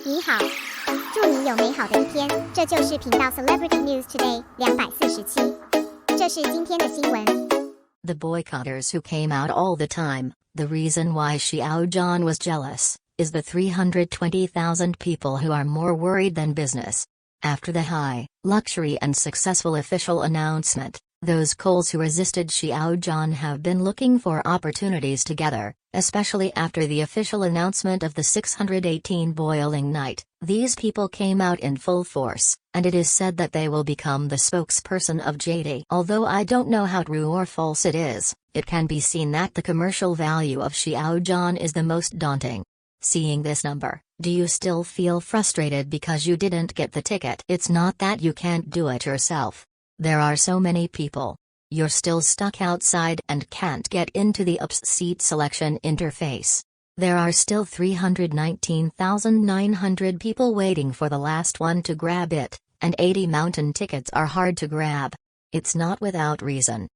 你好，祝你有美好的一天。这就是频道 Celebrity News Today 247。这是今天的新闻。The boycotters who came out all the time. The reason why Xiao Zhan was jealous is the 320,000 people who are more worried than business. After the high, luxury and successful official announcement, those KOLs who resisted Xiao Zhan have been looking for opportunities together, especially after the official announcement of the 618 boiling night. These people came out in full force, and it is said that they will become the spokesperson of JD. Although I don't know how true or false it is, it can be seen that the commercial value of Xiao Zhan is the most daunting. Seeing this number, do you still feel frustrated because you didn't get the ticket? It's not that you can't do it yourself. There are so many people. You're still stuck outside and can't get into the UPS seat selection interface. There are still 319,900 people waiting for the last one to grab it, and 80 mountain tickets are hard to grab. It's not without reason.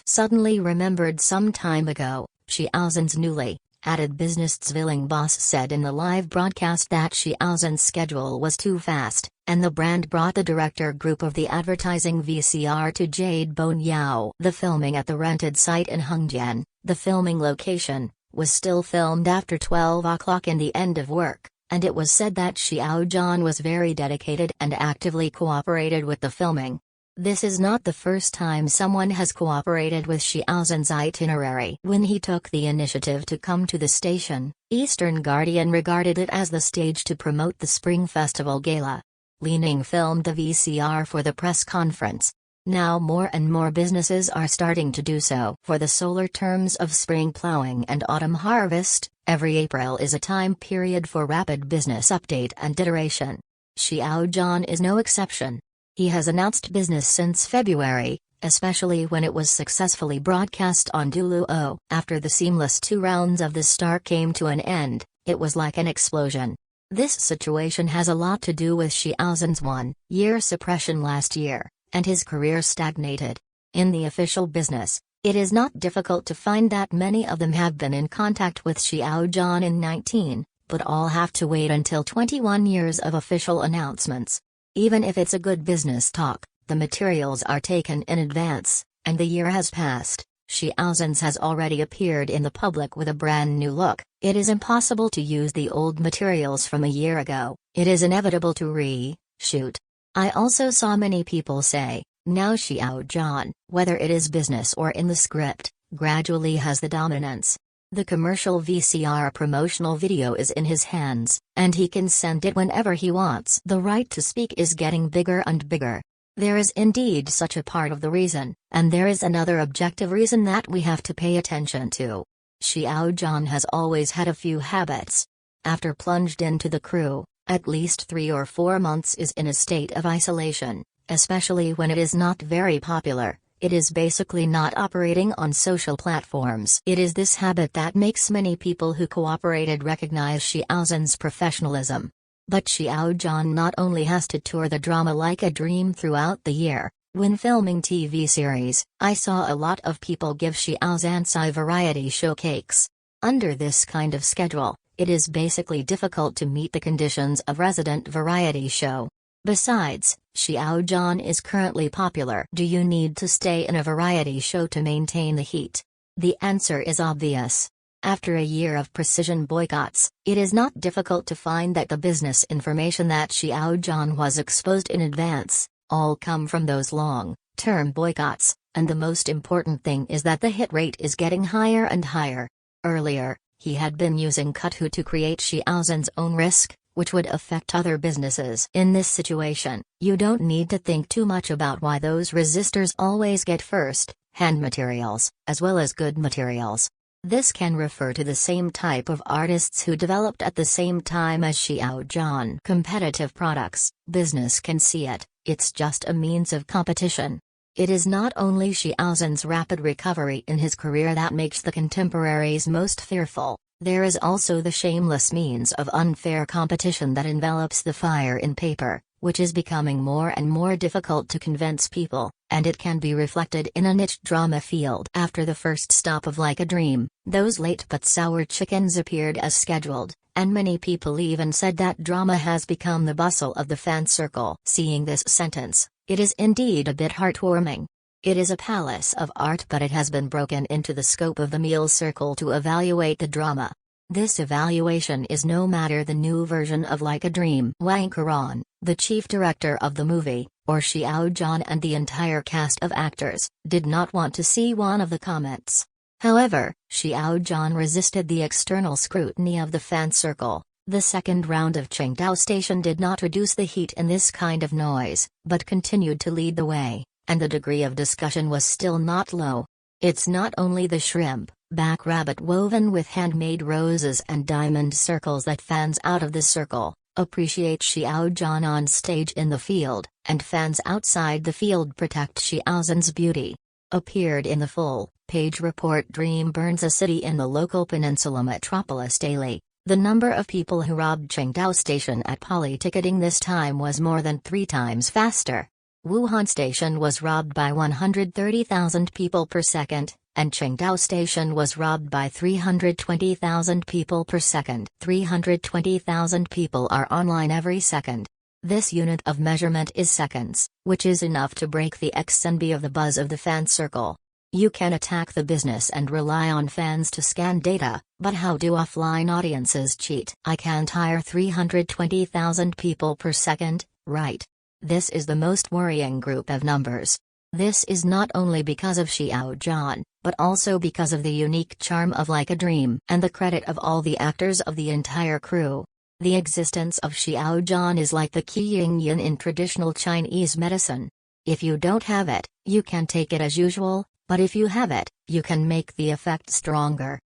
Suddenly remembered some time ago, Xiao Zhan's newly added business Zwilling boss said in the live broadcast that Xiao Zhan's schedule was too fast, and the brand brought the director group of the advertising VCR to Jade Bonyao. The filming at the rented site in Hengjian, the filming location, was still filmed after 12 o'clock in the end of work, and it was said that Xiao Zhan was very dedicated and actively cooperated with the filming. This is not the first time someone has cooperated with Xiao Zhan's itinerary. When he took the initiative to come to the station, Eastern Guardian regarded it as the stage to promote the Spring Festival Gala. Li Ning filmed the VCR for the press conference. Now more and more businesses are starting to do so. For the solar terms of spring plowing and autumn harvest, every April is a time period for rapid business update and iteration. Xiao Zhan is no exception. He has announced business since February, especially when it was successfully broadcast on Duoluo. After the seamless 2 rounds of the star came to an end, it was like an explosion. This situation has a lot to do with Xiao Zhan's 1-year suppression last year, and his career stagnated. In the official business, it is not difficult to find that many of them have been in contact with Xiao Zhan in 19, but all have to wait until 21 years of official announcements. Even if it's a good business talk, the materials are taken in advance, and the year has passed. Xiao Zhan's has already appeared in the public with a brand new look. It is impossible to use the old materials from a year ago. It is inevitable to re-shoot. I also saw many people say, now Xiao Zhan, whether it is business or in the script, gradually has the dominance. The commercial VCR promotional video is in his hands, and he can send it whenever he wants. The right to speak is getting bigger and bigger. There is indeed such a part of the reason, and there is another objective reason that we have to pay attention to. Xiao Zhan has always had a few habits. After plunged into the crew, at least 3 or 4 months is in a state of isolation, especially when it is not very popular. It is basically not operating on social platforms. It is this habit that makes many people who cooperated recognize Xiao Zhan's professionalism. But Xiao Zhan not only has to tour the drama like a dream throughout the year. When filming TV series, I saw a lot of people give Xiao Zhan's variety show cakes. Under this kind of schedule, it is basically difficult to meet the conditions of resident variety show. Besides, Xiao Zhan is currently popular. Do you need to stay in a variety show to maintain the heat? The answer is obvious. After a year of precision boycotts, it is not difficult to find that the business information that Xiao Zhan was exposed in advance, all come from those long-term boycotts, and the most important thing is that the hit rate is getting higher and higher. Earlier, he had been using Kuthu to create Xiao Zhan's own risk, which would affect other businesses. In this situation, you don't need to think too much about why those resistors always get first-hand materials, as well as good materials. This can refer to the same type of artists who developed at the same time as Xiao Zhan. Competitive products, business can see it, it's just a means of competition. It is not only Xiao Zhan's rapid recovery in his career that makes the contemporaries most fearful. There is also the shameless means of unfair competition that envelops the fire in paper, which is becoming more and more difficult to convince people, and it can be reflected in a niche drama field. After the first stop of Like a Dream, those late but sour chickens appeared as scheduled, And many people even said that drama has become the bustle of the fan circle. Seeing this sentence, it is indeed a bit heartwarming. It is a palace of art, but it has been broken into the scope of the meal circle to evaluate the drama. This evaluation is no matter the new version of Like a Dream. Wang Karan, the chief director of the movie, or Xiao Zhan, and the entire cast of actors, did not want to see one of the comments. However, Xiao Zhan resisted the external scrutiny of the fan circle. The second round of Qingdao Station did not reduce the heat in this kind of noise, but continued to lead the way, and the degree of discussion was still not low. It's not only the shrimp, back rabbit woven with handmade roses and diamond circles that fans out of the circle appreciate Xiao Zhan on stage in the field, and fans outside the field protect Xiao Zhan's beauty. Appeared in the full-page report Dream burns a city in the local peninsula metropolis daily. The number of people who robbed Qingdao Station at Poly ticketing this time was more than 3 times faster. Wuhan Station was robbed by 130,000 people per second, and Qingdao Station was robbed by 320,000 people per second. 320,000 people are online every second. This unit of measurement is seconds, which is enough to break the XNB of the buzz of the fan circle. You can attack the business and rely on fans to scan data, but how do offline audiences cheat? I can't hire 320,000 people per second, right? This is the most worrying group of numbers. This is not only because of Xiao Zhan, but also because of the unique charm of Like a Dream and the credit of all the actors of the entire crew. The existence of Xiao Zhan is like the qi yin yin in traditional Chinese medicine. If you don't have it, you can take it as usual, but if you have it, you can make the effect stronger.